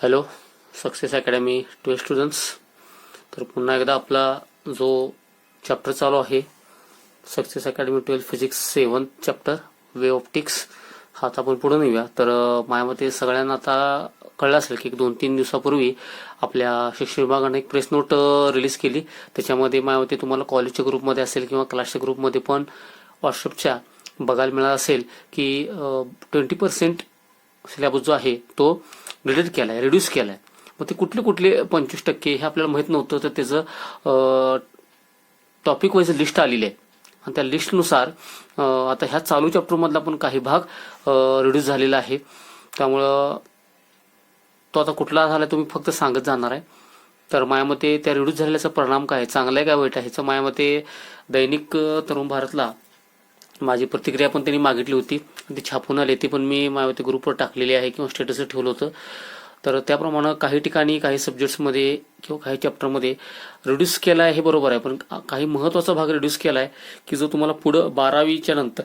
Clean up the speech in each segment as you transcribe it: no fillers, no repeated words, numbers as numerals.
Hello success academy 12 students. तर पुन्हा एकदा आपला जो चॅप्टर चालू आहे सक्सेस अकॅडमी 12 फिजिक्स 7 चॅप्टर वे ऑप्टिक्स हा आता आपण पुढे नेऊया. तर माझ्या मते सगळ्यांना आता कळलं असेल की 2-3 दिवसापूर्वी आपल्या शिक्षण विभागाने एक प्रेस नोट रिलीज केली. त्याच्यामध्ये माझ्या मते तुम्हाला कॉलेजच्या ग्रुपमध्ये असेल किंवा क्लासच्या ग्रुपमध्ये पण व्हॉट्सअपच्या बघायला मिळालं असेल की 20% सिलेबस जो आहे तो रिड्यूस केलाय. मग ते कुठले कुठले 25% हे आपल्याला माहित नव्हतं. तर त्याचं टॉपिक वाईज लिस्ट आलेली आहे आणि त्या लिस्टनुसार आता ह्या चालू चॅप्टर मधला पण काही भाग रिड्यूस झालेला आहे. त्यामुळं तो आता कुठला झाला तुम्ही फक्त सांगत जाणार आहे. तर माझ्या मते त्या रिड्यूस झालेल्याचा परिणाम काय, चांगला आहे का वाईट आहे, ह्याचं माझ्या मते दैनिक तरुण भारतला माझी प्रतिक्रिया पण त्यांनी मागितली होती. ती छापून आली ती पण मी माझ्या ग्रुपवर टाकलेली आहे किंवा स्टेटसवर ठेवलं होतं. तर त्याप्रमाणे काही ठिकाणी काही सब्जेक्ट्समध्ये किंवा काही चॅप्टरमध्ये रिड्यूस केला आहे हे बरोबर आहे, पण काही महत्त्वाचा भाग रिड्यूस केला आहे की जो तुम्हाला पुढं 12वीच्या नंतर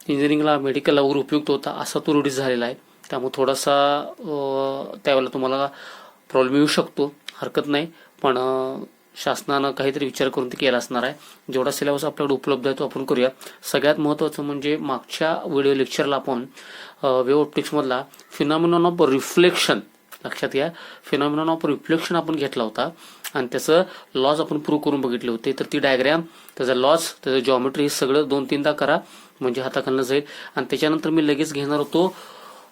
इंजिनिअरिंगला मेडिकलला वगैरे उपयुक्त होता असा तो रिड्यूस झालेला आहे. त्यामुळे थोडासा त्यावेळेला तुम्हाला प्रॉब्लेम येऊ शकतो, हरकत नाही. पण शासनानं काहीतरी विचार करून ते केला असणार आहे. जेवढा सिलेबस आपल्याकडे उपलब्ध आहे तो आपण करूया. सगळ्यात महत्त्वाचं म्हणजे मागच्या व्हिडिओ लेक्चरला आपण वेव्ह ऑप्टिक्समधला फिनॉमिनॉन ऑफ रिफ्लेक्शन, लक्षात घ्या, फिनॉमिनॉन ऑफ रिफ्लेक्शन आपण घेतला होता आणि त्याचं लॉज आपण प्रूव्ह करून बघितले होते. तर ती डायग्रॅम, त्याचा लॉज, त्याचं जॉमेट्री हे सगळं 2-3दा करा म्हणजे हाताखालनं जाईल. आणि त्याच्यानंतर मी लगेच घेणार होतो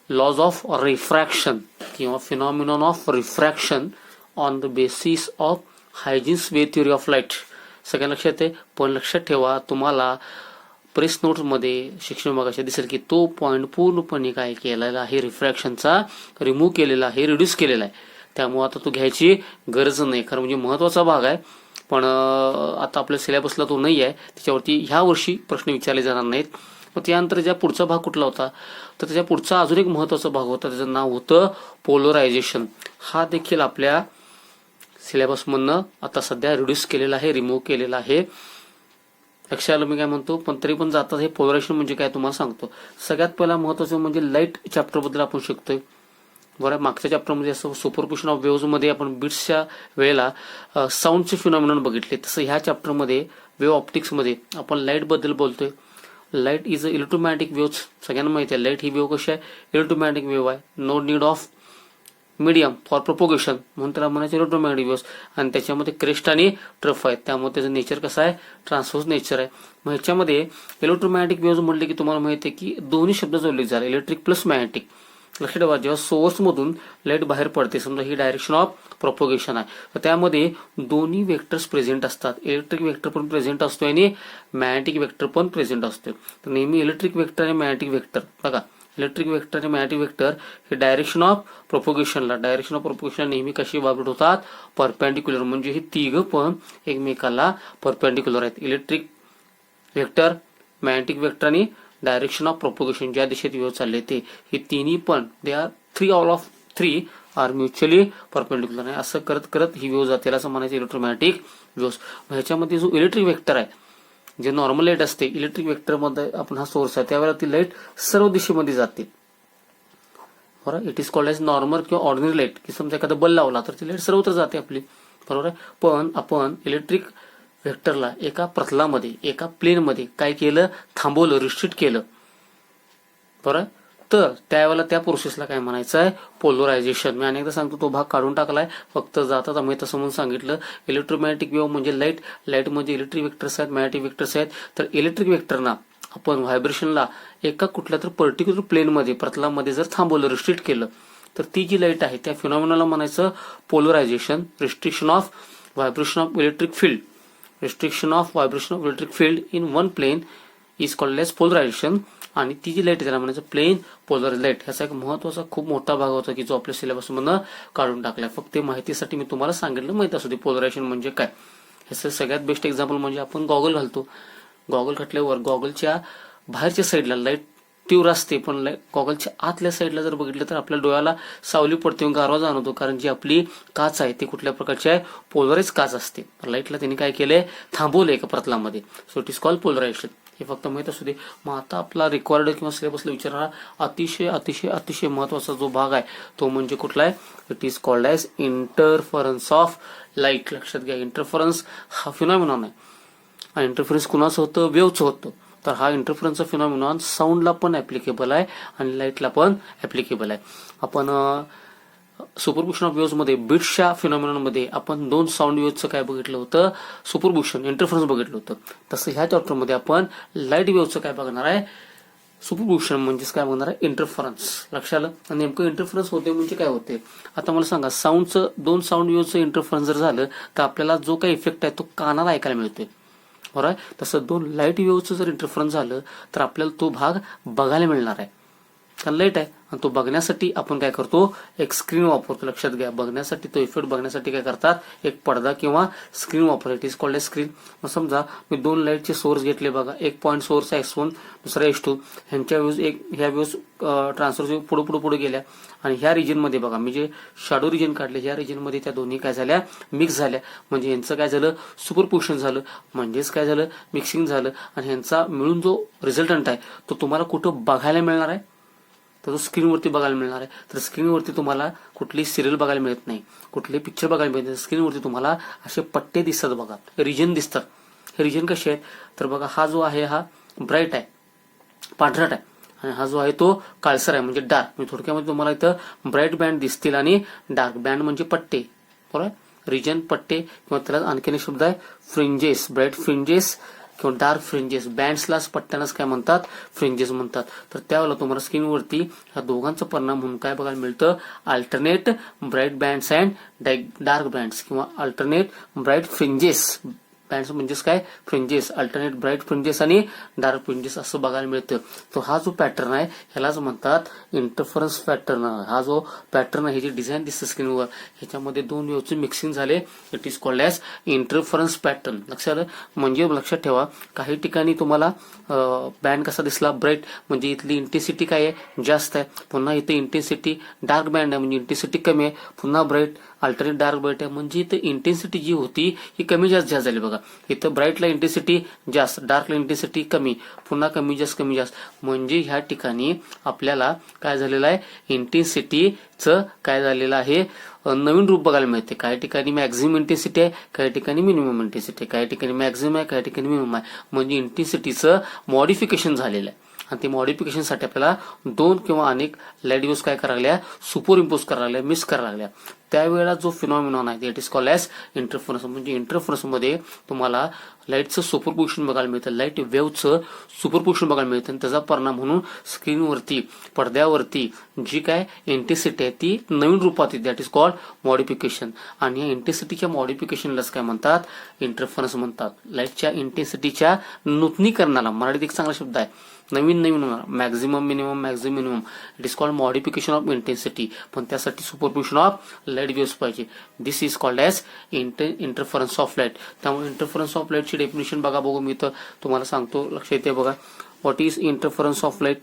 लॉज ऑफ रिफ्रॅक्शन किंवा phenomenon of refraction on the basis of Huygens wave theory of light. सगळ्यांना लक्षात आहे. पण लक्षात ठेवा, तुम्हाला प्रेस नोट्समध्ये शिक्षण विभागाच्या दिसेल की तो पॉईंट पूर्णपणे काय केलेला आहे, रिफ्रॅक्शनचा रिमूव्ह केलेला आहे, रिड्यूस केलेला आहे. त्यामुळे आता तो घ्यायची गरज नाही. खरं म्हणजे महत्त्वाचा भाग आहे, पण आता आपल्या सिलेबसला तो नाही आहे. त्याच्यावरती ह्या वर्षी प्रश्न विचारले जाणार नाहीत. मग त्यानंतर ज्या पुढचा भाग कुठला होता, तर त्याच्या पुढचा अजून एक महत्त्वाचा भाग होता, त्याचं नाव होतं पोलरायझेशन. हा देखील आपल्या सिलेबसमधनं आता सध्या रिड्यूस केलेला आहे, रिमूव्ह केलेला आहे. लक्षात आलं मी काय म्हणतो. पण तरी पण जातात हे पोलरायझेशन म्हणजे काय तुम्हाला सांगतो. सगळ्यात पहिला महत्त्वाचं म्हणजे लाईट चॅप्टर बद्दल आपण शिकतोय. बरं, मागच्या चॅप्टरमध्ये असं सुपरपोजिशन ऑफ वेव्हज मध्ये आपण बीट्सच्या वेळेला साऊंडचे फिनॉमिनॉन बघितले. तसं ह्या चॅप्टरमध्ये वेव्ह ऑप्टिक्समध्ये आपण लाईट बद्दल बोलतोय. Light is a electromagnetic wave. सगळ्यांना माहिती आहे लाईट ही वेव्ह कशी आहे, इलेक्ट्रोमॅग्नेटिक वेव्ह आहे. No need of medium for propagation म्हणून त्याला म्हणायचं इलेक्ट्रोमॅग्नेटिक वेव्स. आणि त्याच्यामध्ये क्रेस्ट आणि ट्रफ आहेत, त्यामुळे त्याचं नेचर कसं आहे, ट्रान्सव्हर्स नेचर आहे. मग ह्याच्यामध्ये इलेक्ट्रोमॅग्नेटिक वेव्स म्हटले की तुम्हाला माहिती आहे की दोन्ही शब्द जोडले झाले, इलेक्ट्रिक प्लस मॅग्नेटिक. लक्षात ठेवा, जेव्हा सोर्समधून लाईट बाहेर पडते, समजा ही डायरेक्शन ऑफ प्रोपोगेशन आहे, तर त्यामध्ये दोन्ही वेक्टर्स प्रेझेंट असतात. इलेक्ट्रिक वेक्टर पण प्रेझेंट असतो आणि मॅग्नेटिक वेक्टर पण प्रेझेंट असतो. तर नेहमी इलेक्ट्रिक वेक्टर आणि मॅग्नेटिक वेक्टर बघा, इलेक्ट्रिक वेक्टर आणि मॅग्नेटिक वेक्टर हे डायरेक्शन ऑफ प्रोपोगेशनला नेहमी कशी वापरत होतात, परपेंडिक्युलर. म्हणजे हे तिघं पण एकमेकाला परपेंडिक्युलर आहेत. इलेक्ट्रिक वेक्टर, मॅग्नेटिक वेक्टर आणि डायरेक्शन ऑफ प्रोपोगेशन, ज्या दिशेत वेव्ह चालले ते, हे तिन्ही पण they are all of three are mutually perpendicular आहे. असं करत करत ही वेव्ह जाते, असं म्हणायचं इलेक्ट्रोमॅग्नेटिक वेव्स. ह्याच्यामध्ये जो इलेक्ट्रिक वेक्टर आहे, जे नॉर्मल लाईट असते, इलेक्ट्रिक वेक्टर मध्ये आपण हा सोर्स आहे, त्यावेळेला ती लाईट सर्व दिशेमध्ये जाते. बरोबर, it is called as normal किंवा ऑर्डिनरी लाईट. की समजा एखादा बल्ब लावला तर ती लाईट सर्वत्र जाते आपली, बरोबर आहे. पण आपण इलेक्ट्रिक वेक्टरला एका प्रतलामध्ये, एका प्लेनमध्ये काय केलं, थांबवलं, रिस्ट्रिक्ट केलं, बरोबर. तर त्यावेळेला त्या प्रोसेसला काय म्हणायचं आहे, पोलरायझेशन. मी अनेकदा सांगतो तो भाग काढून टाकलाय, फक्त जातात आम्ही तसं म्हणून सांगितलं. इलेक्ट्रोमॅग्नेटिक वेव्ह म्हणजे लाईट म्हणजे इलेक्ट्रिक वेक्टर्स आहेत, मॅग्नेटिक वेक्टर्स आहेत. तर इलेक्ट्रिक वेक्टरना आपण व्हायब्रेशनला एका कुठल्या तर पर्टिक्युलर प्लेनमध्ये, प्रतलामध्ये जर थांबवलं, रिस्ट्रिक्ट केलं, तर ती जी लाईट आहे त्या फिनॉमिनाला म्हणायचं polarization. Restriction of vibration of electric field, restriction of vibration of electric field in one plane is called as polarization. आणि ती जी लाईट आहे त्याला म्हणायचं प्लेन पोलर लाईट. ह्याचा एक महत्वाचा खूप मोठा भाग होता की जो आपल्या सिलेबसमधनं काढून टाकलाय. फक्त माहितीसाठी मी तुम्हाला सांगितलं, माहिती असू दे पोलरायझेशन म्हणजे काय. ह्याचं सगळ्यात बेस्ट एक्झाम्पल म्हणजे आपण गॉगल घालतो. गॉगल घातल्यावर गॉगलच्या बाहेरच्या साईडला लाईट तीव्र असते, पण गॉगलच्या आतल्या साईडला जर बघितलं तर आपल्या डोळ्याला सावली पडते, गारवा जाणवतो, कारण जी आपली काच आहे ती कुठल्या प्रकारची आहे, पोलराइज काच असते. लाईटला त्यांनी काय केलंय, थांबवलंय एका प्रतलामध्ये. So it is called polarization. हे फक्त माहीत असू दे. मग आता आपला रेकॉर्ड किंवा सिलेबसला विचारणारा अतिशय अतिशय अतिशय महत्त्वाचा जो भाग आहे तो म्हणजे कुठला आहे? It is called as interference of light. लक्षात घ्या, इंटरफरन्स हा फिनॉमिनॉन आहे. आणि इंटरफरन्स कुणाचं होतं? वेव्हचं होतं. तर हा इंटरफरन्सचा फिनॉमिनॉन साऊंडला पण ऍप्लिकेबल आहे आणि लाईटला पण ऍप्लिकेबल आहे. आपण सुपरपोजिशन ऑफ वेव्स मध्ये बीट्सच्या फिनॉमिनॉनमध्ये आपण 2 साऊंड वेव्हचं काय बघितलं होतं? सुपरपोजिशन, इंटरफरन्स बघितलं होतं. तसं ह्या चॅप्टरमध्ये आपण लाईट वेव्हचं काय बघणार आहे? सुपरपोजिशन म्हणजेच काय बघणार आहे? इंटरफरन्स. लक्षात आलं? आणि नेमकं इंटरफरन्स होते म्हणजे काय होते? आता मला सांगा, साऊंडचं 2 साऊंड वेव्हचं इंटरफरन्स जर झालं तर आपल्याला जो काही इफेक्ट आहे तो कानाला ऐकायला मिळतोय, बरोबर आहे? तसं 2 लाईट वेव्हचं जर इंटरफरन्स झालं तर आपल्याला तो भाग बघायला मिळणार आहे. कारण लाईट आहे आणि तो बघण्यासाठी आपण काय करतो? एक स्क्रीन वापरतो. लक्षात घ्या, बघण्यासाठी तो इफेक्ट बघण्यासाठी काय करतात? एक पडदा किंवा स्क्रीन वापरतो. It is called a screen. मग समजा मी 2 लाईटचे सोर्स घेतले बघा, एक पॉईंट सोर्स आहे X1, दुसरा X2. ह्यांच्या व्ह्यूज ह्या व्ह्यूज ट्रान्सफर पुढे गेल्या आणि ह्या रिजनमध्ये बघा मी जे शॅडो रिजन काढले, ह्या रिजनमध्ये त्या दोन्ही काय झाल्या? मिक्स झाल्या. म्हणजे ह्यांचं काय झालं? सुपरपोजिशन झालं. म्हणजेच काय झालं? मिक्सिंग झालं. आणि ह्यांचा मिळून जो रिझल्टंट आहे तो तुम्हाला कुठं बघायला मिळणार आहे? तर तो स्क्रीनवरती बघायला मिळणार आहे. तर स्क्रीनवरती तुम्हाला कुठली सिरियल बघायला मिळत नाही, कुठले पिक्चर बघायला मिळत नाही. स्क्रीनवरती तुम्हाला असे पट्टे दिसतात बघा, रिजन दिसतात. हे रिजन कसे आहेत? तर बघा, हा जो आहे हा ब्राईट आहे, पांढरट आहे. आणि हा जो आहे तो काळसर आहे म्हणजे डार्क. म्हणजे थोडक्यामध्ये तुम्हाला इथं ब्राईट बँड दिसतील आणि डार्क बँड म्हणजे पट्टे, बरोबर? रिजन, पट्टे, किंवा त्याला आणखीन एक शब्द आहे फ्रिंजेस. ब्राईट फ्रिंजेस किंवा डार्क फ्रिंजेस. बँड्सलाच, पट्ट्यालाच काय म्हणतात? फ्रिंजेस म्हणतात. तर त्यावेळेला तुम्हाला स्क्रीनवरती ह्या दोघांचा परिणाम म्हणून काय बघायला मिळतं? Alternate bright bands and dark bands किंवा अल्टरनेट ब्राईट फ्रिंजेस. बँड्स म्हणजेच काय? फ्रिंजेस. अल्टरनेट ब्राईट फ्रिंजेस आणि डार्क फ्रिंजेस असं बघायला मिळतं. तो हा जो पॅटर्न आहे ह्यालाच म्हणतात इंटरफरन्स पॅटर्न. हा जो पॅटर्न आहे, ही जी डिझाईन दिसते स्क्रीनवर, ह्याच्यामध्ये 2 वेव्हचे मिक्सिंग झाले. It is called as interference pattern. लक्षात आलं? म्हणजे लक्षात ठेवा, काही ठिकाणी तुम्हाला बँड कसा दिसला? ब्राईट, म्हणजे इथली इंटेन्सिटी काय आहे? जास्त आहे. पुन्हा इथे इंटेन्सिटी डार्क बँड आहे म्हणजे इंटेन्सिटी कमी आहे. पुन्हा ब्राईट, अल्टरनेट डार्क ब्राईट आहे म्हणजे इथे इंटेन्सिटी जी होती ही कमी जास्त झाली. बघा, इथं ब्राईटला इंटेन्सिटी जास्त, डार्कला इंटेन्सिटी कमी, पुन्हा कमी जास्त कमी जास्त. म्हणजे ह्या ठिकाणी आपल्याला काय झालेलं आहे? इंटेन्सिटीचं काय झालेलं आहे? नवीन रूप बघायला मिळते. काही ठिकाणी मॅक्झिमम इंटेन्सिटी आहे, काही ठिकाणी मिनिमम इंटेन्सिटी आहे, काही ठिकाणी मॅक्झिमम आहे, काही ठिकाणी मिनिमम आहे. म्हणजे इंटेन्सिटीचं मॉडिफिकेशन झालेलं आहे. आणि ते मॉडिफिकेशनसाठी आपल्याला 2 किंवा अनेक लाईट वेव्स काय करायला लागल्या? सुपर इम्पोज करायला लागल्या, मिस करायला लागल्या. त्यावेळेला जो फिनॉमिनॉन आहे it is called as interference. म्हणजे इंटरफरन्समध्ये तुम्हाला लाईटचं सुपरपोजिशन बघायला मिळतं, लाईट वेव्हचं सुपरपोजिशन बघायला मिळतं. आणि त्याचा परिणाम म्हणून स्क्रीनवरती, पडद्यावरती जी काय इंटेन्सिटी आहे ती नवीन रूपात येते. That is called modification. आणि या इंटेन्सिटीच्या मॉडिफिकेशनलाच काय म्हणतात? इंटरफरन्स म्हणतात. लाईटच्या इंटेन्सिटीच्या नूतनीकरणाला, मराठीत एक चांगला शब्द आहे, नवीन होणार, maximum minimum, maximum minimum. It is called modification of intensity. पण त्यासाठी सुपरपोजिशन ऑफ लाईट वेव्स पाहिजे. This is called as interference of light. त्यामुळे इंटरफरन्स ऑफ लाईटची डेफिनेशन बघू मी तर तुम्हाला सांगतो, लक्ष येते बघा. What is interference of light?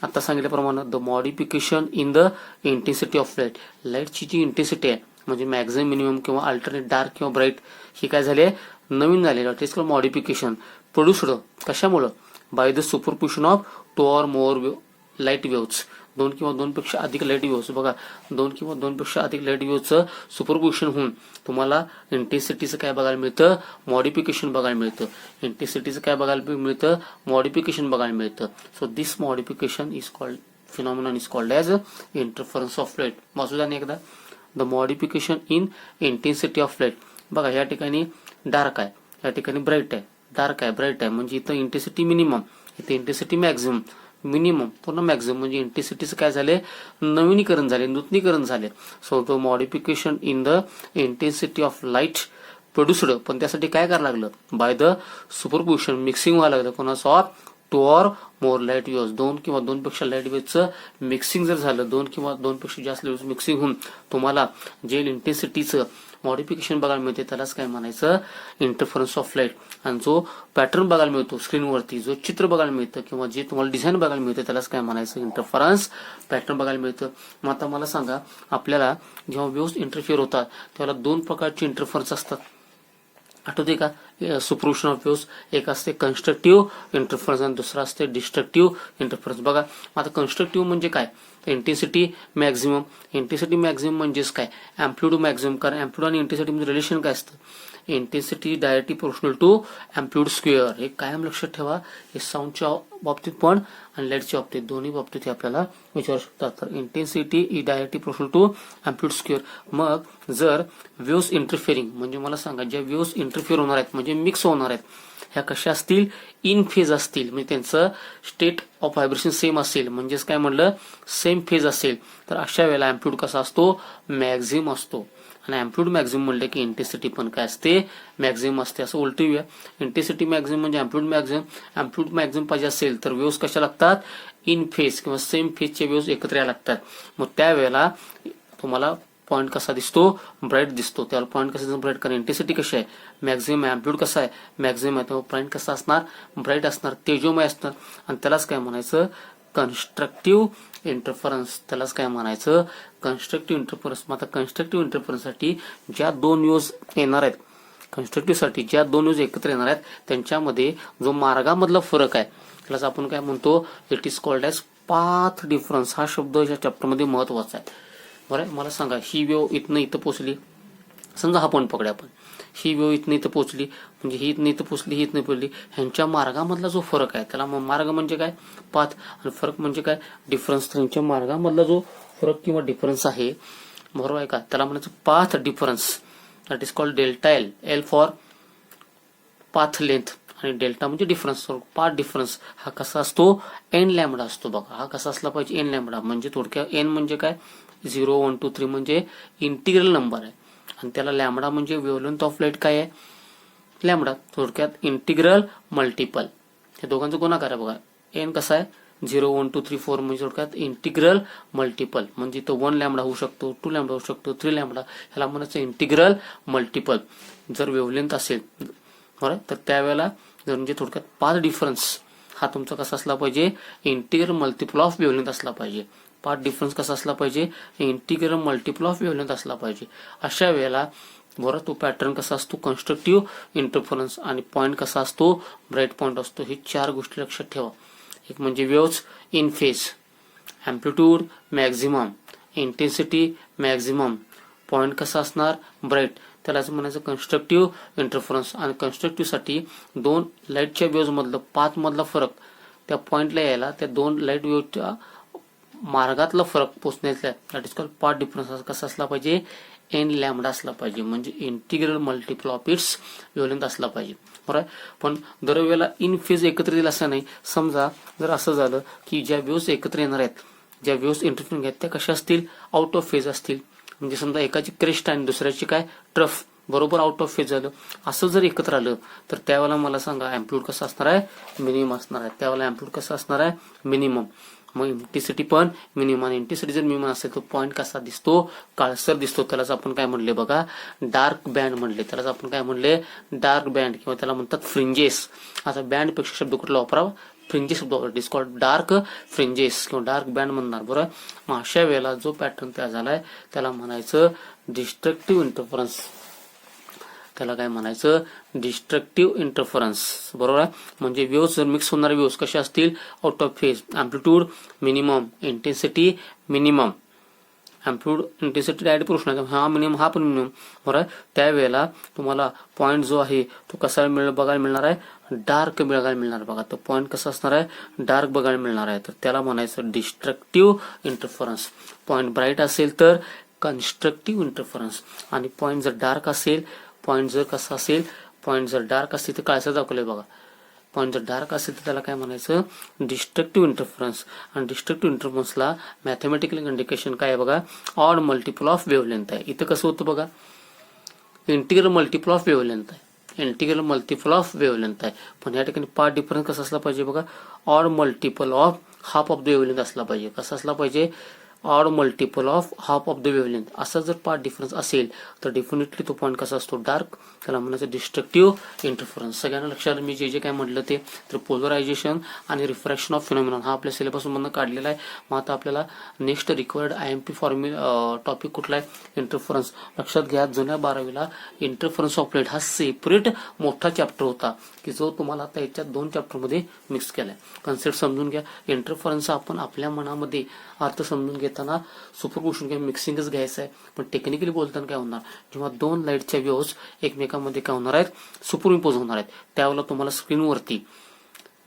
आता सांगितल्याप्रमाणे the modification in the intensity of light. लाईटची जी इंटेन्सिटी आहे म्हणजे मॅक्झिमम, मिनिमम किंवा अल्टरनेट डार्क किंवा ब्राईट, ही काय झाली आहे? नवीन झालेलं. It is called modification. Produced कशामुळं? By the superposition of 2 or more light waves. 2 किंवा 2 पेक्षा अधिक लाईट वेव्स. बघा, 2 किंवा 2 पेक्षा अधिक लाईट वेव्हचं सुपरपोजिशन होऊन तुम्हाला इंटेन्सिटीचं काय बघायला मिळतं? मॉडिफिकेशन बघायला मिळतं. इंटेन्सिटीचं काय बघायला मिळतं? मॉडिफिकेशन बघायला मिळतं. So this modification is called, phenomenon is called as interference of light. वाचू द्या एकदा. The modification in intensity of light. बघा, या ठिकाणी डार्क आहे, या ठिकाणी ब्राईट आहे. डार्क आहे, ब्राईट आहे म्हणजे इथं इंटेन्सिटी मिनिमम, इथे इंटेन्सिटी मॅक्झिमम, मिनिमम पुन्हा मॅक्झिमम. म्हणजे इंटेन्सिटीचं काय झाले? नवीनीकरण झाले, नूतनीकरण झाले. So the modification in the intensity of light produced. पण त्यासाठी काय करायला लागलं? बाय द सुपरपोजिशन, मिक्सिंग व्हायला लागलं. कोणाचं? Of 2 or more light waves. 2 किंवा 2 पेक्षा लाईट वेव्सचं मिक्सिंग जर झालं, 2 किंवा 2 पेक्षा जास्त वेव्स मिक्सिंग होऊन तुम्हाला जे इंटेन्सिटीचं मॉडिफिकेशन बघायला मिळते त्यालाच काय म्हणायचं? Interference of light. आणि जो पॅटर्न बघायला मिळतो स्क्रीनवरती, जो चित्र बघायला मिळतं किंवा जे तुम्हाला डिझाईन बघायला मिळतं त्यालाच काय म्हणायचं? इंटरफरन्स पॅटर्न बघायला मिळतं. मग आता मला सांगा, आपल्याला जेव्हा वेव्स इंटरफिअर होतात त्याला 2 प्रकारचे इंटरफरन्स असतात. आठवते का सुपरपोजिशन ऑफ वेव्स, एक असते कन्स्ट्रक्टिव्ह इंटरफरन्स आणि दुसरा असते डिस्ट्रक्टिव्ह इंटरफरन्स. बघा आता कन्स्ट्रक्टिव्ह म्हणजे काय, इंटेन्सिटी मॅक्झिमम. इंटेन्सिटी मॅक्झिमम म्हणजेच काय, अँप्लिट्यूड मॅक्झिमम. कारण अँप्लिट्यूड आणि इंटेन्सिटी मध्ये रिलेशन काय असतं, intensity directly proportional to amplitude square. हे कायम लक्षात ठेवा. हे साऊंडच्या बाबतीत पण आणि लाईटच्या बाबतीत दोन्ही बाबतीत हे आपल्याला विचारू शकतात. तर intensity is directly proportional to amplitude square. मग जर वेव्स इंटरफिअरिंग म्हणजे मला सांगा, ज्या वेव्स इंटरफिअर होणार आहेत म्हणजे मिक्स होणार आहेत, ह्या कशा असतील, इन फेज असतील. म्हणजे त्यांचं स्टेट ऑफ व्हायब्रेशन सेम असेल, म्हणजेच काय म्हणलं, सेम फेज असेल, तर अशा वेळेला अँप्लिट्यूड कसा असतो, मॅक्झिमम असतो. आणि अँप्लिट्यूड मॅक्झिमम म्हणलं की इंटेन्सिटी पण काय असते, मॅक्झिमम असते. असं उलटूया, इंटेन्सिटी मॅक्झिमम म्हणजे अँप्लिट्यूड मॅक्झिमम. अँप्लिट्यूड मॅक्झिमम पाहिजे असेल तर वेव्स कशा लागतात, इन फेज किंवा सेम फेजचे वेव्स एकत्र यायला लागतात. मग त्यावेळेला तुम्हाला पॉईंट कसा दिसतो, ब्राईट दिसतो. त्याला पॉईंट कसा दिसतो, ब्राईट. कारण इंटेन्सिटी कशी आहे, मॅक्झिमम. अँप्लिट्यूड कसा आहे, मॅक्झिमम आहे. तेव्हा पॉईंट कसा असणार, ब्राईट असणार, तेजोमय असणार. आणि त्यालाच काय म्हणायचं, कन्स्ट्रक्टिव्ह इंटरफरन्स. त्यालाच काय म्हणायचं, कन्स्ट्रक्टिव्ह इंटरफरन्स. मग आता कन्स्ट्रक्टिव्ह इंटरफरन्ससाठी ज्या दोन वेव्स येणार आहेत, कन्स्ट्रक्टिव्ह साठी ज्या दोन वेव्स एकत्र येणार आहेत, त्यांच्यामध्ये जो मार्गामधला फरक आहे त्यालाच आपण काय म्हणतो, it is called as path difference. हा शब्द या चॅप्टरमध्ये महत्वाचा आहे. बरं, मला सांगा, ही वेव्ह इथनं इथं पोहोचली, समजा हा पॉईंट पकडूया आपण, ही वेव्ह इथनं इथं पोहोचली, म्हणजे ही इथनं इथं पोहोचली, ही इथनं पोहोचली. ह्यांच्या मार्गामधला जो फरक आहे त्याला मार्ग म्हणजे काय, पाथ, आणि फरक म्हणजे काय, डिफरन्स. त्यांच्या मार्गामधला जो फरक किंवा डिफरन्स आहे, बरोबर आहे का, त्याला म्हणायचं path difference. That is called delta L. L for path length आणि डेल्टा म्हणजे डिफरन्स. पाथ डिफरन्स हा कसा असतो, एन लॅम्बडा असतो. बघा हा कसा असला पाहिजे, एन लॅम्बडा. म्हणजे थोडक्यात एन म्हणजे काय, 0, 1, 2, 3 म्हणजे इंटिग्रल नंबर आहे. आणि त्याला लॅम्बडा म्हणजे वेव्हलेंथ ऑफ लाईट काय आहे, लॅम्बडा. थोडक्यात इंटिग्रल मल्टिपल. हे दोघांचं गुणाकार आहे. बघा एन कसा आहे, 0, 1, 2, 3, 4 म्हणजे थोडक्यात इंटिग्रल मल्टिपल. म्हणजे तो 1 लॅम्बडा होऊ शकतो, 2 लॅम्बडा होऊ शकतो, 3 लॅम्बडा. ह्याला म्हणायचं इंटिग्रल मल्टिपल. जर वेव्हलेंथ असेल बरं, तर त्यावेळेला जर म्हणजे थोडक्यात पाथ डिफरन्स हा तुमचा कसा असला पाहिजे, इंटिग्रल मल्टिपल ऑफ वेव्हलेंथ असला पाहिजे. पाथ डिफरन्स कसा असला पाहिजे, इंटिग्रल मल्टिपल ऑफ वेव्हलेंथ असला पाहिजे. अशा वेळेला बरं तो पॅटर्न कसा असतो, कन्स्ट्रक्टिव्ह इंटरफरन्स. आणि पॉईंट कसा असतो, ब्राईट पॉईंट असतो. ही 4 गोष्टी लक्षात ठेवा. एक म्हणजे waves in phase, amplitude maximum, intensity maximum, point कसा असणार, ब्राईट. त्यालाच म्हणायचं कन्स्ट्रक्टिव्ह इंटरफरन्स. आणि कन्स्ट्रक्टिव्ह साठी दोन लाईटच्या वेव्स मधलं पाथ मधला फरक त्या पॉईंटला यायला, त्या दोन लाईट वेव्हच्या मार्गातला फरक पोचण्याचा, that is called path difference. कसा असला पाहिजे, एन लॅम्बडा असला पाहिजे. म्हणजे integral multiple of its wavelength असला पाहिजे. बरोबर. पण दरवेळेला इन फेज एकत्र येईल असं नाही. समजा जर असं झालं की ज्या वेव्स एकत्र येणार आहेत, ज्या वेव्स इंटरफिअरिंग आहेत, त्या कशा असतील, आउट ऑफ फेज असतील. म्हणजे समजा एकाची क्रेस्ट आणि दुसऱ्याची काय, ट्रफ, बरोबर आउट ऑफ फेज झालं. असं जर एकत्र आलं तर त्यावेळेला मला सांगा अँप्लिट्यूड कसा असणार आहे, मिनिमम असणार आहे. त्यावेळेला अँप्लिट्यूड कसा असणार आहे, मिनिमम. मग इंटेन्सिटी पण मिनिमम. आणि इंटेन्सिटी जर मिनिमम असेल तर पॉईंट कसा दिसतो, काळसर दिसतो. त्यालाच आपण काय म्हणले बघा, डार्क बँड म्हणले. त्यालाच आपण काय म्हणले, डार्क बँड, किंवा त्याला म्हणतात फ्रिंजेस. आता बँड पेक्षा शब्द कुठला वापरावा, फ्रिंजेस शब्द वापरा. इट कॉल्ड डार्क फ्रिंजेस किंवा डार्क बँड म्हणणार. बरोबर. मग अशा वेळेला जो पॅटर्न तयार झालाय त्याला म्हणायचं डिस्ट्रक्टिव्ह इंटरफरन्स. त्याला काय म्हणायचं, डिस्ट्रक्टिव्ह इंटरफरन्स. बरोबर आहे. म्हणजे वेव्स जर मिक्स होणारे वेव्स कशा असतील, out of phase, amplitude minimum, intensity minimum. Amplitude intensity direct proportional, हा मिनिमम हा पण मिनिमम. बरोबर. त्यावेळेला तुम्हाला पॉईंट जो आहे तो कसा बघायला मिळणार आहे, डार्क बघायला मिळणार. बघा तो पॉईंट कसा असणार आहे, डार्क बघायला मिळणार आहे. तर त्याला म्हणायचं डिस्ट्रक्टिव्ह इंटरफरन्स. पॉईंट ब्राईट असेल तर कन्स्ट्रक्टिव्ह इंटरफरन्स. आणि पॉईंट जर डार्क असेल, पॉईंट जर कसा असेल, पॉईंट जर डार्क असेल तर काळसर दाखवलंय बघा. पॉईंट जर डार्क असेल तर त्याला काय म्हणायचं, डिस्ट्रक्टिव्ह इंटरफरन्स. आणि डिस्ट्रक्टिव्ह इंटरफरन्सला मॅथमॅटिकल इंडिकेशन काय आहे बघा, ऑड मल्टिपल ऑफ वेव्हलेंथ आहे. इथं कसं होतं बघा, इंटिग्रल मल्टिपल ऑफ वेव्हलेंथ आहे, इंटिग्रल मल्टिपल ऑफ वेव्हलेंथ आहे. पण या ठिकाणी पाथ डिफरन्स कसा असला पाहिजे बघा, odd multiple of half of the wavelength असला पाहिजे. कसा असला पाहिजे, odd multiple of half of the wavelength असा जर पार्ट डिफरन्स असेल तर डेफिनेटली तो पॉईंट कसा असतो डार्क, त्याला म्हणायचं डिस्ट्रक्टिव्ह इंटरफरन्स. सगळ्यांना लक्षात मी जे काय म्हटलं ते तर पोलरायझेशन आणि रिफ्रॅक्शन ऑफ फिनॉमिनॉन हा आपल्या सिलेबस मधून काढलेला आहे. मग आता आपल्याला next required IMP formula topic कुठला आहे इंटरफरन्स. लक्षात घ्या जुन्या 12वीला इंटरफरन्स ऑफ लाईट हा सेपरेट मोठा चॅप्टर होता की जो तुम्हाला आता याच्यात 2 चॅप्टर मध्ये मिक्स केलाय. कन्सेप्ट समजून घ्या. इंटरफरन्स आपण आपल्या मनामध्ये अर्थ समजून घेताना सुपरपोजिशन किंवा मिक्सिंगच घ्यायचं आहे. पण टेक्निकली बोलताना काय होणार जेव्हा 2 लाईटच्या वेव्हज एकमेकांमध्ये काय होणार आहेत सुपरइम्पोज होणार आहेत त्यावेळेला तुम्हाला स्क्रीनवरती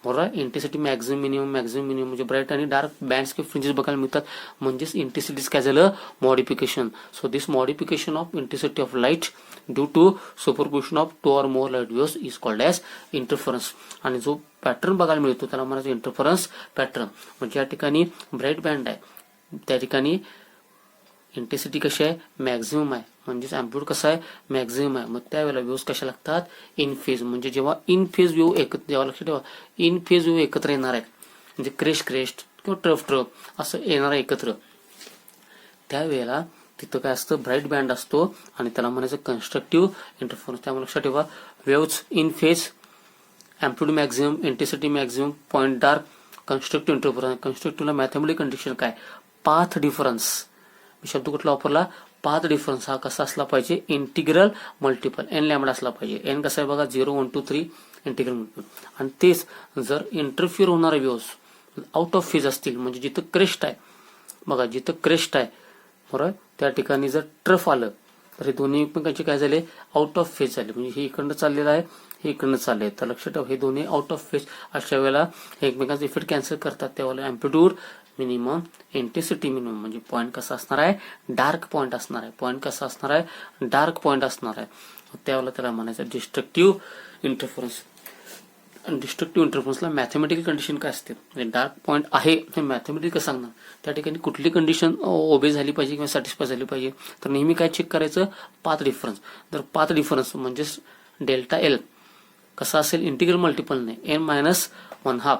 बरोबर इंटेन्सिटी मॅक्झिमम मिनिमम म्हणजे ब्राईट आणि डार्क बँड्स किंवा फ्रिंजेस बघायला मिळतात. म्हणजेच इंटेन्सिटीज काय झालं modification. So this modification of intensity of light due to superposition of 2 or more light waves is called as interference. आणि जो पॅटर्न बघायला मिळतो त्याला म्हणायचं इंटरफरन्स पॅटर्न. म्हणजे या ठिकाणी ब्राईट बँड आहे त्या ठिकाणी इंटेन्सिटी कशी आहे मॅक्झिमम आहे म्हणजेच अँप्लिट्यूड कसा आहे मॅक्झिमम आहे. मग त्यावेळेला वेव्हज कशा लागतात इन फेज. म्हणजे जेव्हा इन फेज वेव्ह एकत्र जेव्हा लक्षात ठेवा इन फेज वेव्ह एकत्र येणार आहेत म्हणजे क्रेस्ट किंवा ट्रफ असं येणार आहे एकत्र त्यावेळेला तिथं काय असतं ब्राईट बँड असतो आणि त्याला म्हणायचं कन्स्ट्रक्टिव्ह इंटरफरन्स. त्यामुळे लक्षात ठेवा waves in phase amplitude maximum intensity maximum point dark constructive interference. कन्स्ट्रक्टिव्हला मॅथमॅटिकल कंडिशन काय पाथ डिफरन्स शब्द कुठला वापरला पाथ डिफरन्स हा कसा असला पाहिजे इंटिग्रल मल्टिपल एन लॅम्बडा असला पाहिजे. एन कसा आहे बघा 0 1 2 3 इंटिग्रल मल्टिपल. आणि तेच जर इंटरफिअर होणारे वेव्हज आउट ऑफ फेज असतील म्हणजे जिथं क्रेस्ट आहे बघा जिथं क्रेस्ट आहे बरोबर त्या ठिकाणी जर ट्रफ आलं तर हे दोन्ही एकमेकांचे काय झाले आउट ऑफ फेज झाले. म्हणजे हे इकडनं चाललेलं आहे हे इकडनं चालले तर लक्षात ठेवा हे दोन्ही आउट ऑफ फेज. अशा वेळेला हे एकमेकांचा इफेक्ट कॅन्सल करतात त्यावेळेला अँप्लिट्यूड मिनिमम इंटेन्सिटी मिनिमम म्हणजे पॉईंट कसा असणार आहे डार्क पॉईंट असणार आहे. पॉईंट कसा असणार आहे डार्क पॉईंट असणार आहे. त्यावेळेला त्याला म्हणायचं डिस्ट्रक्टिव्ह इंटरफरन्स. डिस्ट्रक्टिव्ह इंटरफरन्सला मॅथमॅटिकल कंडिशन काय असते म्हणजे डार्क पॉईंट आहे हे मॅथमॅटिकल सांगणार त्या ठिकाणी कुठली कंडिशन ओबे झाली पाहिजे किंवा सॅटिस्फाय झाली पाहिजे. तर नेहमी काय चेक करायचं पाथ डिफरन्स. तर पाथ डिफरन्स म्हणजेच डेल्टा एल कसा असेल इंटिग्रल मल्टिपल नाही n-1/2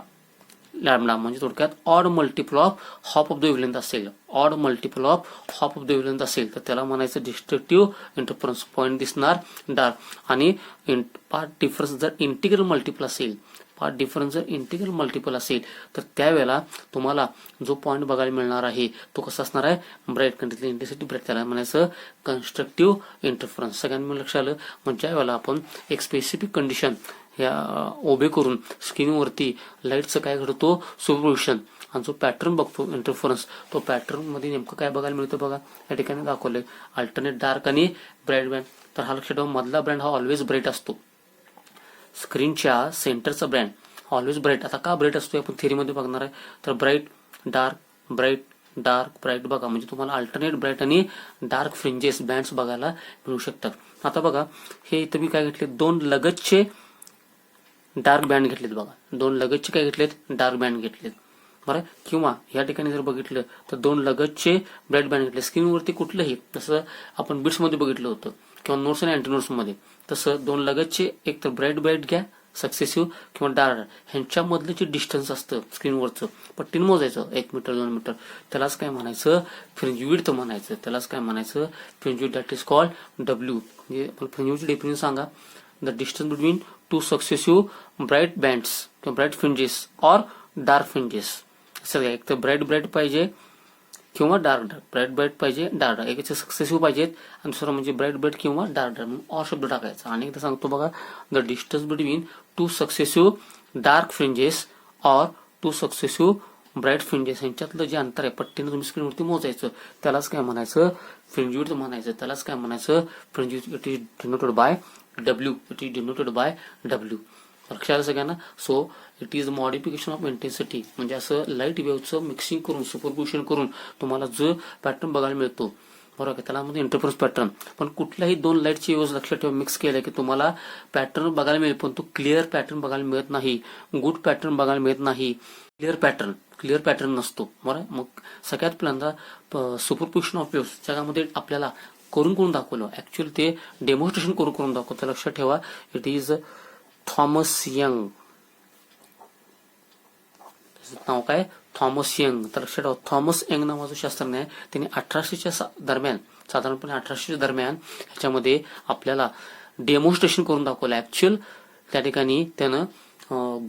लॅम्बडा म्हणजे थोडक्यात odd multiple of half of the wavelength असेल. Odd multiple of half of the wavelength असेल तर त्याला म्हणायचं डिस्ट्रक्टिव्ह इंटरफरन्स. पॉईंट दिसणार डार्क. आणि पार्ट डिफरन्स जर इंटिग्रल मल्टिपल असेल पार्ट डिफरन्स जर इंटिग्रल मल्टिपल असेल तर त्यावेळेला तुम्हाला जो पॉईंट बघायला मिळणार आहे तो कसा असणार आहे ब्राईट कंट्रीतली इंटेन्सिटी ब्राईट त्याला म्हणायचं कन्स्ट्रक्टिव्ह इंटरफरन्स. सगळ्यांना लक्षात आलं. म्हणजे ज्यावेळेला आपण एक स्पेसिफिक कंडिशन या उभे करून स्क्रीनवरती लाईटचं काय घडतो सुपरपोजिशन आणि जो पॅटर्न बघतो इंटरफरन्स तो पॅटर्न मध्ये नेमकं काय बघायला मिळतं बघा या ठिकाणी दाखवलंय अल्टरनेट डार्क आणि ब्राईट बँड. तर हा लक्षात ठेवा मधला ब्रँड हा ऑलवेज ब्राईट असतो. स्क्रीनच्या सेंटरचा ब्रँड ऑलवेज ब्राईट. आता का ब्राईट असतो आपण थेरीमध्ये बघणार आहे. तर ब्राईट डार्क ब्राईट बघा म्हणजे तुम्हाला अल्टरनेट ब्राईट आणि डार्क फ्रिंजेस बँड्स बघायला मिळू शकतात. आता बघा हे इथं मी काय घेतले 2 लगतचे डार्क बँड घेतलेत बघा 2 लगतचे काय घेतलेत डार्क बँड घेतलेत बरं. किंवा या ठिकाणी जर बघितलं तर 2 लगतचे ब्राईट बँड घेतले. स्क्रीनवरती कुठलंही जसं आपण बिट्स मध्ये बघितलं होतं किंवा नोट्स आणि अँटी नोट्स मध्ये तसं 2 लगतचे एक तर ब्राईट घ्या सक्सेसिव्ह किंवा डार्क ह्यांच्यामधलं जे डिस्टन्स असतं स्क्रीनवरचं पट्टीन मोजायचं 1 मीटर 2 मीटर त्यालाच काय म्हणायचं फ्रिंज विड्थ म्हणायचं. त्यालाच काय म्हणायचं fringe width that is called W. म्हणजे फ्रिंज विड्थ डेफिनेशन सांगा the distance between 2 successive bright bands किंवा bright fringes or dark fringes. सगळं एक तर ब्राईट पाहिजे किंवा डार्क ब्राईट पाहिजे डार्क एक सक्सेसिव्ह पाहिजेत आणि दुसरं म्हणजे ब्राईट किंवा डार्क म्हणून ऑर शब्द टाकायचा. आणि एकदा सांगतो बघा the distance between 2 successive dark fringes or 2 successive bright fringes यांच्यातलं जे अंतर आहे पट्टीनं तुम्ही स्क्रीनवरती मोजायचं त्यालाच काय म्हणायचं फ्रिंज विड्थ म्हणायचं. त्यालाच काय म्हणायचं fringe width. It is denoted by W. लक्षात सगळ्यांना. So it is modification of intensity म्हणजे असं लाईट वेव्हचं मिक्सिंग करून सुपरपोजिशन करून तुम्हाला जो पॅटर्न बघायला मिळतो बरोबर त्याला म्हणजे इंटरफरन्स पॅटर्न. पण कुठल्याही 2 लाईटची वेव्हज लक्षात ठेवा मिक्स केलं की तुम्हाला पॅटर्न बघायला मिळेल पण तो क्लिअर पॅटर्न बघायला मिळत नाही गुड पॅटर्न बघायला मिळत नाही क्लिअर पॅटर्न नसतो बरं. मग सगळ्यात पहिल्यांदा सुपरपोजिशन ऑफ वेव्हज जगामध्ये आपल्याला करून दाखवलं ऍक्च्युअली ते डेमॉन्स्ट्रेशन करून दाखवतं. लक्षात ठेवा इट इज थॉमस यंग. नाव काय थॉमस यंग. तर लक्षात ठेवा, थॉमस यंग नावाचा शास्त्रज्ञ आहे. त्यांनी 1800च्या दरम्यान, साधारणपणे 1800च्या दरम्यान ह्याच्यामध्ये आपल्याला डेमॉन्स्ट्रेशन करून दाखवलं. ऍक्च्युअल त्या ठिकाणी त्यानं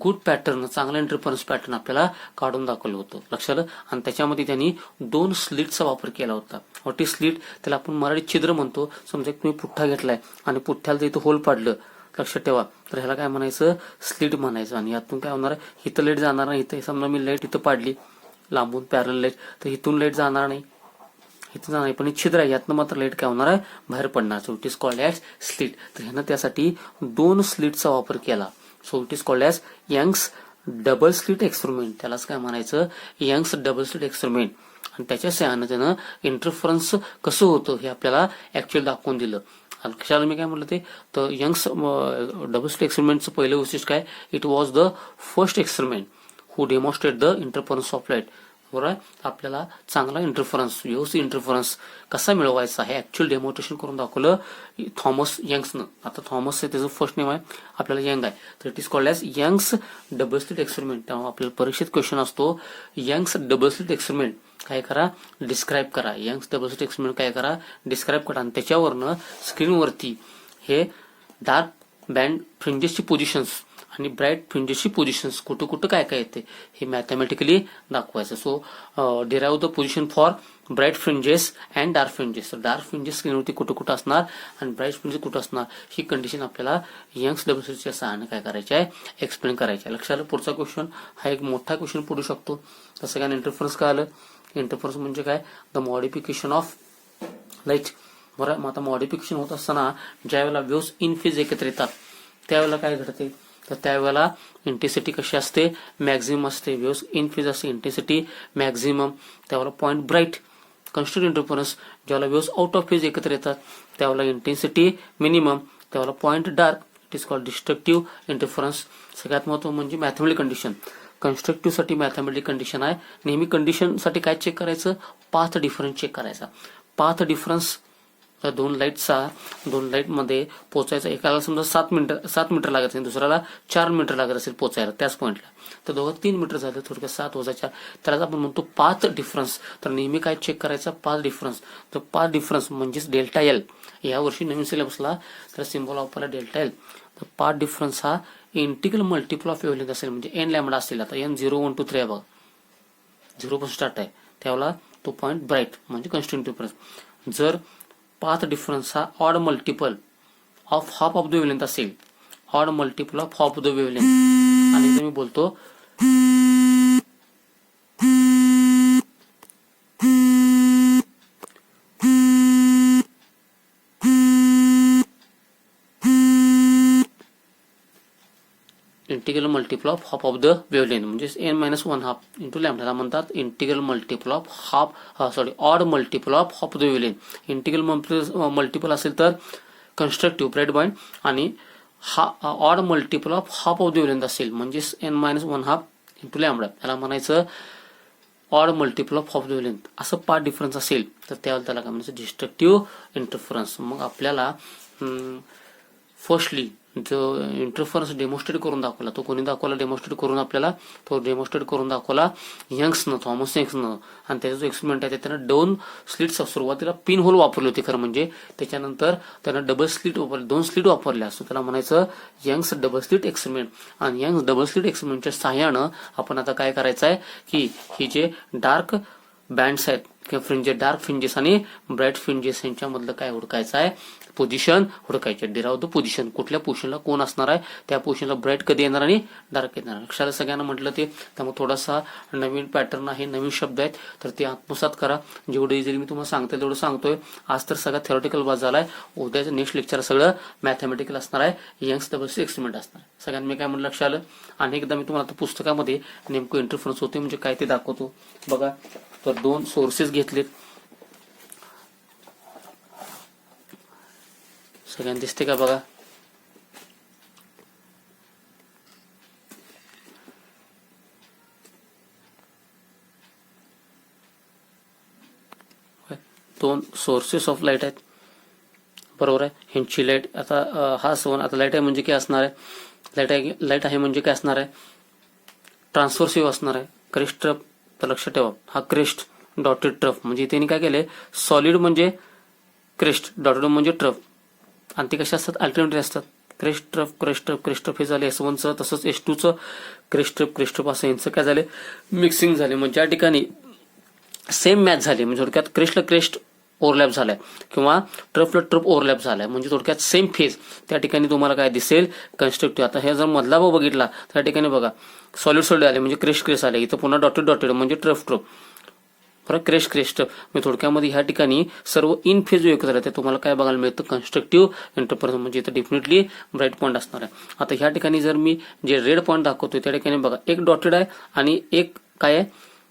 गुड पॅटर्न, चांगला इंटरफरन्स पॅटर्न आपल्याला काढून दाखवलं होतं. लक्षात. आणि त्याच्यामध्ये त्यांनी 2 स्लिटचा वापर केला होता. What is slit? त्याला आपण मराठीत छिद्र म्हणतो. समजा तुम्ही पुठ्ठा घेतलाय आणि पुठ्ठ्याला जर इथं होल पाडलं, लक्षात ठेवा, तर ह्याला काय म्हणायचं? स्लिट म्हणायचं. आणि यातून काय होणार आहे? इथं लाईट जाणार नाही. इथं समजा मी लाईट इथं पाडली लांबून पॅरल लाईट, तर इथून लाईट जाणार नाही, इथं जाणार नाही. पण छिद्र आहे, यातनं मात्र लाईट काय होणार आहे? बाहेर पडणार. So it is called as slit. तर ह्यानं त्यासाठी 2 स्लिटचा वापर केला. So it is called as Young's double slit experiment. त्यालाच काय म्हणायचं? Young's double slit experiment. आणि त्याच्या सहाय्यानं त्यानं इंटरफरन्स कसं होतं हे आपल्याला ऍक्च्युअल दाखवून दिलं. लक्षात मी काय म्हटलं ते? तर यंग्स डबल स्लिट एक्सपेरिमेंटचं पहिलं वैशिष्ट्य काय? It was the first experiment who demonstrate the interference of light. बरोबर आहे. आपल्याला चांगला इंटरफरन्स, व्यवस्थित इंटरफरन्स कसा मिळवायचा हे ऍक्च्युअल डेमॉन्स्ट्रेशन करून दाखवलं थॉमस यंग्सनं. आता थॉमस आहे, त्याचं फर्स्ट नेम आहे, आपल्याला यंग आहे. तर it is called as Young's double slit experiment. तेव्हा आपल्याला परीक्षेत क्वेश्चन असतो, यंग्स डबल स्लिट एक्सपेरिमेंट काय करा? डिस्क्राईब करा. यंग्स डबल स्लिट एक्सपेरिमेंट काय करा? डिस्क्राईब करा. आणि त्याच्यावरनं स्क्रीनवरती हे डार्क बँड फ्रिंजेसची पोझिशन्स आणि ब्राईट फ्रिंजेसची पोझिशन्स कुठं कुठं काय काय येते हे मॅथमॅटिकली दाखवायचं. So derive the position for bright fringes and dark fringes. Dark fringes स्क्रीनवरती कुठं कुठं असणार आणि ब्राईट फ्रिंजेस कुठं असणार, ही कंडिशन आपल्याला यंग्स डबल स्लिटच्या सहाय्याने काय करायची आहे? एक्सप्लेन करायची आहे. लक्षात. पुढचा क्वेश्चन हा एक मोठा क्वेश्चन पडू शकतो. तसं काय इंटरफरन्स काय आलं? इंटरफरन्स म्हणजे काय? The modification of light. बरं. मग आता मॉडिफिकेशन होत असताना ज्या वेळेला वेव्हज इन फेज एकत्र येतात त्यावेळेला काय घडते? तर त्यावेळेला इंटेन्सिटी कशी असते? मॅक्झिमम असते. वेव्हज इन फेज असते, इंटेन्सिटी मॅक्झिमम. त्यावेळेला पॉईंट ब्राईट, कन्स्टंट इंटरफरन्स. ज्यावेळेला वेव्हज आउट ऑफ फेज एकत्र येतात त्यावेळेला इंटेन्सिटी मिनिमम. त्यावेळेला point dark. It is called destructive interference. सगळ्यात महत्त्व म्हणजे मॅथमॅटिकल कंडिशन. कन्स्ट्रक्टिव्ह साठी मॅथमॅटिकल कंडिशन आहे. नेहमी कंडिशन साठी काय चेक करायचं? पाथ डिफरन्स चेक करायचा. पाथ डिफरन्स, दोन लाईट मध्ये पोहोचायचं, एकाला समजा 7 मीटर लागत असेल, दुसऱ्याला 4 मीटर लागत असेल पोहोचायला त्याच पॉईंटला, तर दोघं 3 मीटर झालं, थोडक्यात 7 वजा 4, त्यालाच आपण म्हणतो पाथ डिफरन्स. तर नेहमी काय चेक करायचा? Path difference. तर पाथ डिफरन्स म्हणजेच डेल्टा एल. या वर्षी नवीन सिलेबसला तर सिम्बॉल वापरला डेल्टा एल. तर पाथ डिफरन्स हा इंटिग्रल मल्टिपल ऑफ वेव्हलेंथ असेल, म्हणजे एन लॅम्बडा असेल. आता एन 0 1 2 3 आहे बघा, 0 पासून स्टार्ट आहे, त्यावेळेला तो पॉईंट ब्राईट म्हणजे कॉन्स्टंट डिफरन्स. जर पाथ डिफरन्स हा odd multiple of half of the wavelength असेल, odd multiple of half of the wavelength, आणि मी बोलतो integral multiple of half of the wavelength म्हणजे n-1/2 इंटू लॅम्बडा म्हणतात integral multiple of odd multiple of half of the wavelength. Integral multiple असेल तर constructive bright point, आणि odd multiple of half of the wavelength असेल म्हणजे n-1/2 into lambda, त्याला म्हणायचं odd multiple of half of the wavelength. असं path difference असेल तर त्याला काय म्हणायचं? Destructive interference. मग आपल्याला फर्स्टली जो इंटरफरन्स डेमॉन्स्ट्रेट करून दाखवला, तो कोणी दाखवला? डेमॉन्स्ट्रेट करून आपल्याला तो डेमॉन्स्ट्रेट करून दाखवला यंग्सनं, थॉमस यंग्सनं. आणि त्याचा जो एक्सपेरिमेंट आहे त्यानं 2 स्लिट्स, सुरुवातीला पिन होल वापरले होते खरं म्हणजे, त्याच्यानंतर त्यानं डबल स्लिट वापरले, 2 स्लिट वापरल्या, असं त्याला म्हणायचं यंग्स डबल स्लिट एक्सपेरिमेंट. आणि यंग्स डबल स्लिट एक्सपेरिमेंटच्या सहाय्यानं आपण आता काय करायचं आहे की ही जे डार्क बँड्स आहेत किंवा फ्रिंजेस, डार्क फ्रिंजेस आणि ब्राईट फ्रिंजेस यांच्यामधलं काय हुडकायचं आहे? पोझिशन हुडकायचे. डिराव द पोझिशन, कुठल्या पोझिशनला कोण असणार आहे, त्या पोझिशनला ब्राईट कधी येणार आणि डार्क येणार. लक्षात सगळ्यांना म्हटलं ते. त्यामुळे थोडासा नवीन पॅटर्न आहे, नवीन शब्द आहेत, तर ते आत्मसात करा. जेवढं इझिली मी तुम्हाला सांगतोय तेवढं सांगतोय. आज तर सगळा थेरोटिकल बाज झालाय, उद्याचं नेक्स्ट लेक्चर सगळं मॅथमॅटिकल असणार आहे, यंग्स डबल स्लिट एक्सपेरिमेंट असणार आहे. सगळ्यांना मी काय म्हणलं लक्षात आलं? आणि एकदा मी तुम्हाला आता पुस्तकामध्ये नेमकं इंटरफरन्स होते म्हणजे काय ते दाखवतो बघा. तर 2 सोर्सेस घेतलेत, सगळ्यांना दिसते का बघा? दोन सोर्सेस ऑफ लाईट आहेत, बरोबर आहे. ह्यांची लाईट आता हा सोन आता लाईट आहे म्हणजे काय असणार आहे? लाईट आहे म्हणजे काय असणार आहे? ट्रान्सव्हर्स वेव्ह असणार आहे. करेक्ट तर लक्षात ठेवा हा क्रेस्ट डॉटेड ट्रफ म्हणजे त्यांनी काय केलंय सॉलिड म्हणजे क्रेस्ट डॉटेड म्हणजे ट्रफ आणि ते कसे असतात अल्टरनेटरी असतात crest trough crest trough crest trough हे झाले S1चं तसंच S2चं क्रेस्ट ट्रफ असं यांचं काय झाले मिक्सिंग झाले म्हणजे या ठिकाणी सेम मॅच झाली म्हणजे थोडक्यात क्रेस्टला क्रेस्ट ओव्हरलॅप झालाय किंवा ट्रफला ट्रफ ओव्हरलॅप झालाय म्हणजे थोडक्यात सेम फेज त्या ठिकाणी तुम्हाला काय दिसेल कन्स्ट्रक्टिव्ह आता हे जर मधला भाग बघितला त्या ठिकाणी बघा सॉलिड आले म्हणजे क्रेस्ट आले इथं पुन्हा डॉटेड म्हणजे ट्रफ बरं क्रेस्ट म्हणजे थोडक्यामध्ये ह्या ठिकाणी सर्व इन फेज जो एकत्र ते तुम्हाला काय बघायला मिळतं कन्स्ट्रक्टिव्ह इंटरफरन्स म्हणजे इथं डेफिनेटली ब्राईट पॉईंट असणार आहे आता ह्या ठिकाणी जर मी जे रेड पॉईंट दाखवतोय त्या ठिकाणी बघा एक डॉटेड आहे आणि एक काय आहे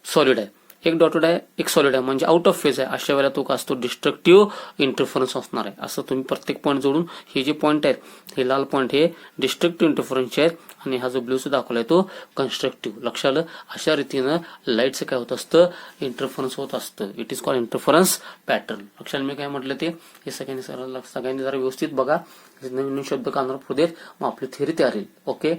सॉलिड आहे एक डॉटेड आहे एक सॉलिड आहे म्हणजे आउट ऑफ फेज आहे अशा वेळेला तो काय असतो डिस्ट्रक्टिव्ह इंटरफरन्स असणार आहे असं तुम्ही प्रत्येक पॉईंट जोडून हे जे पॉईंट आहेत हे लाल पॉईंट हे डिस्ट्रक्टिव्ह इंटरफरन्सचे आहेत आणि हा जो ब्ल्यूचा दाखवलाय तो कन्स्ट्रक्टिव्ह लक्षात आलं अशा रीतीनं लाईटचं काय होत असतं इंटरफरन्स होत असतं it is called interference pattern लक्षात मी काय म्हटलं ते हे सगळ्यांनी जरा व्यवस्थित बघा नवीन शब्द कानावर पुढे देत मग आपली थेअरी तयार येईल ओके